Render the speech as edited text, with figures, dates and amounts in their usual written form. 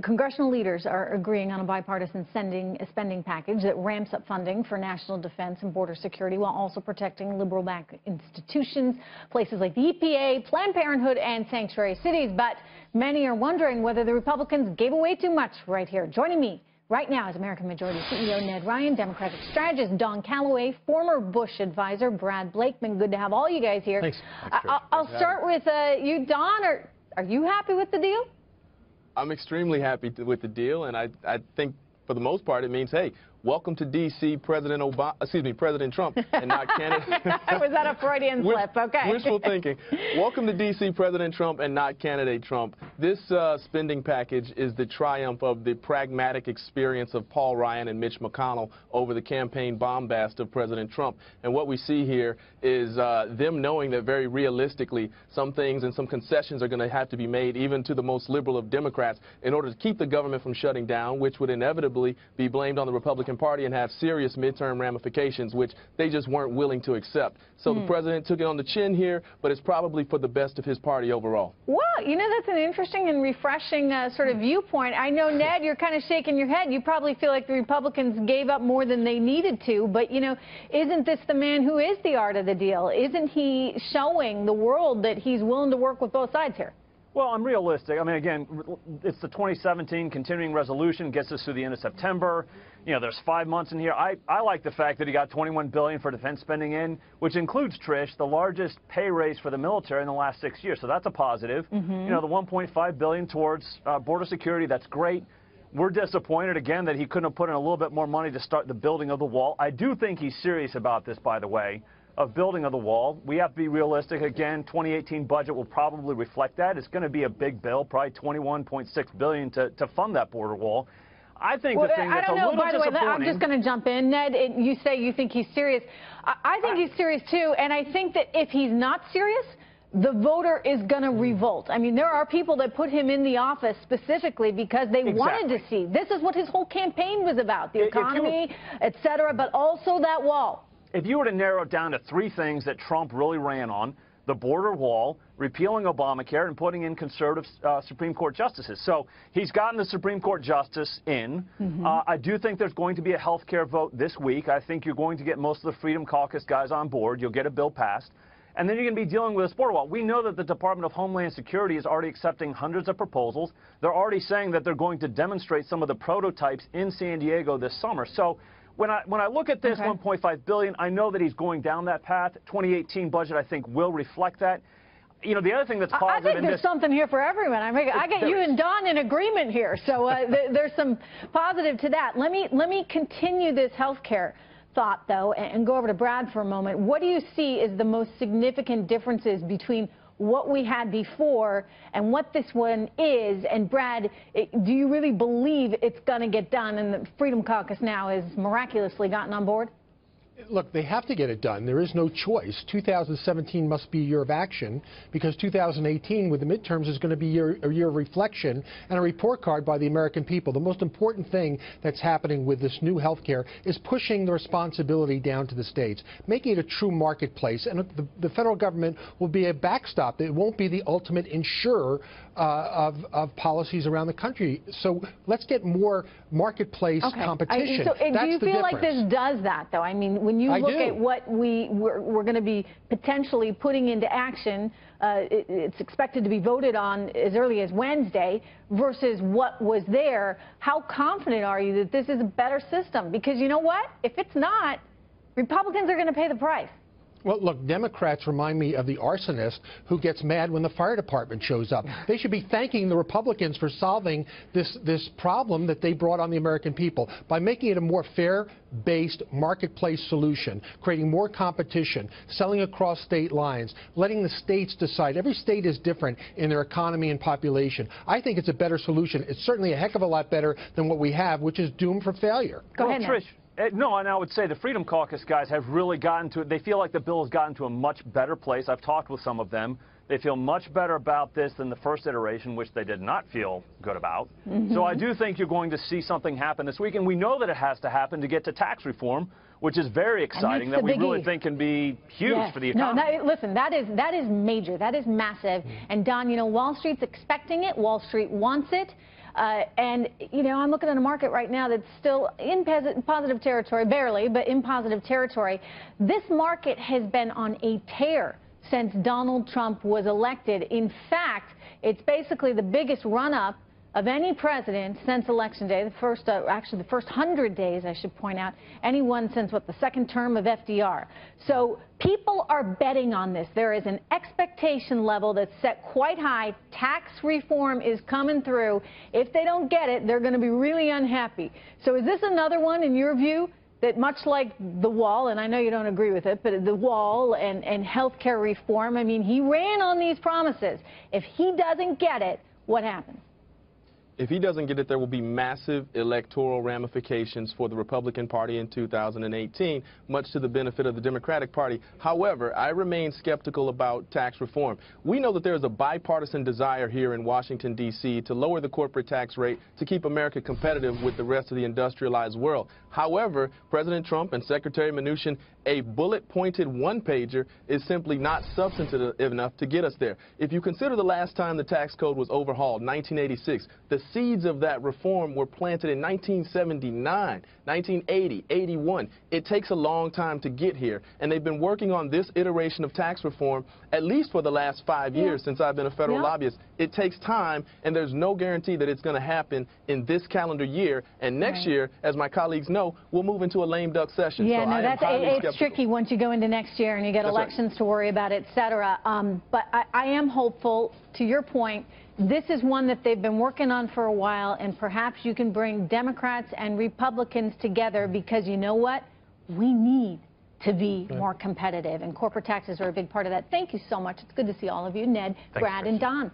Congressional leaders are agreeing on a bipartisan spending package that ramps up funding for national defense and border security while also protecting liberal-backed institutions, places like the EPA, Planned Parenthood, and sanctuary cities. But many are wondering whether the Republicans gave away too much right here. Joining me right now is American Majority CEO Ned Ryun, Democratic strategist Don Calloway, former Bush advisor Brad Blakeman. Good to have all you guys here. Thanks. I'll start with you, Don. Are you happy with the deal? I'm extremely happy with the deal, and I think for the most part it means, hey, welcome to D.C. President Trump, and not candidate. Was that a Freudian slip? Okay. Wishful thinking. Welcome to D.C. President Trump and not candidate Trump. This spending package is the triumph of the pragmatic experience of Paul Ryan and Mitch McConnell over the campaign bombast of President Trump. And what we see here is them knowing that very realistically some things and some concessions are going to have to be made even to the most liberal of Democrats in order to keep the government from shutting down, which would inevitably be blamed on the Republican Party and have serious midterm ramifications, which they just weren't willing to accept. So the president took it on the chin here, but it's probably for the best of his party overall. Well, you know, that's an interesting and refreshing sort of viewpoint. I know, Ned, you're kind of shaking your head. You probably feel like the Republicans gave up more than they needed to. But, you know, isn't this the man who is the art of the deal? Isn't he showing the world that he's willing to work with both sides here? Well, I'm realistic. I mean, again, it's the 2017 continuing resolution, gets us through the end of September. You know, there's 5 months in here. I like the fact that he got $21 billion for defense spending in, which includes, Trish, the largest pay raise for the military in the last 6 years. So that's a positive. You know, the $1.5 billion towards border security, that's great. We're disappointed, again, that he couldn't have put in a little bit more money to start the building of the wall. I do think he's serious about this, by the way, of building of the wall. We have to be realistic. Again, 2018 budget will probably reflect that. It's going to be a big bill, probably $21.6 billion to fund that border wall. I think the thing that's a little disappointing. By the way, I'm just going to jump in, Ned. You say you think he's serious. I think he's serious too, and I think that if he's not serious, the voter is going to revolt. I mean, there are people that put him in the office specifically because they wanted to see. This is what his whole campaign was about, the economy, et cetera, but also that wall. If you were to narrow it down to 3 things that Trump really ran on, the border wall, repealing Obamacare, and putting in conservative Supreme Court justices. So he's gotten the Supreme Court justice in. I do think there's going to be a health care vote this week. I think you're going to get most of the Freedom Caucus guys on board. You'll get a bill passed. And then you're going to be dealing with this border wall. We know that the Department of Homeland Security is already accepting hundreds of proposals. They're already saying that they're going to demonstrate some of the prototypes in San Diego this summer. So when I look at this $1.5 billion, I know that he's going down that path. 2018 budget, I think, will reflect that. You know, the other thing that's positive... I think there's something here for everyone. I mean, I get you and Don in agreement here. So there's some positive to that. Let me continue this health care thought, though, and go over to Brad for a moment. What do you see as the most significant differences between what we had before and what this one is? And Brad, do you really believe it's going to get done and the Freedom Caucus now has miraculously gotten on board? Look, they have to get it done. There is no choice. 2017 must be a year of action because 2018 with the midterms is going to be a year of reflection and a report card by the American people. The most important thing that's happening with this new health care is pushing the responsibility down to the states, making it a true marketplace. And the federal government will be a backstop. It won't be the ultimate insurer of policies around the country. So let's get more marketplace competition. Do you feel like this does that, though? I mean, when you look at what we're going to be potentially putting into action, it's expected to be voted on as early as Wednesday versus what was there. How confident are you that this is a better system? Because you know what? If it's not, Republicans are going to pay the price. Well, look, Democrats remind me of the arsonist who gets mad when the fire department shows up. They should be thanking the Republicans for solving this problem that they brought on the American people by making it a more fair-based marketplace solution, creating more competition, selling across state lines, letting the states decide. Every state is different in their economy and population. I think it's a better solution. It's certainly a heck of a lot better than what we have, which is doomed for failure. Go ahead, Trish. No, and I would say the Freedom Caucus guys have really gotten to it. They feel like the bill has gotten to a much better place. I've talked with some of them. They feel much better about this than the first iteration, which they did not feel good about. So I do think you're going to see something happen this week, and we know that it has to happen to get to tax reform, which is very exciting, that we really think can be huge for the economy. No, listen, that is major. That is massive. And Don, you know, Wall Street's expecting it. Wall Street wants it. And, you know, I'm looking at a market right now that's still in positive territory, barely, but in positive territory. This market has been on a tear since Donald Trump was elected. In fact, it's basically the biggest run-up of any president since Election Day, actually the first 100 days, I should point out, anyone since, what, the second term of FDR. So people are betting on this. There is an expectation level that's set quite high. Tax reform is coming through. If they don't get it, they're going to be really unhappy. So is this another one, in your view, that much like the wall, and I know you don't agree with it, but the wall and health care reform, I mean, he ran on these promises. If he doesn't get it, what happens? If he doesn't get it, there will be massive electoral ramifications for the Republican Party in 2018, much to the benefit of the Democratic Party. However, I remain skeptical about tax reform. We know that there is a bipartisan desire here in Washington, D.C. to lower the corporate tax rate to keep America competitive with the rest of the industrialized world. However, President Trump and Secretary Mnuchin, a bullet-pointed one-pager is simply not substantive enough to get us there. If you consider the last time the tax code was overhauled, 1986, the seeds of that reform were planted in 1979, 1980, 81. It takes a long time to get here, and they've been working on this iteration of tax reform at least for the last 5 years since I've been a federal lobbyist. It takes time, and there's no guarantee that it's going to happen in this calendar year, and next year, as my colleagues know, we'll move into a lame duck session. Yeah, so no, it's tricky once you go into next year and you get elections to worry about, et cetera. But I am hopeful, to your point. This is one that they've been working on for a while, and perhaps you can bring Democrats and Republicans together, because you know what? We need to be more competitive, and corporate taxes are a big part of that. Thank you so much. It's good to see all of you, Ned, Brad, and Don.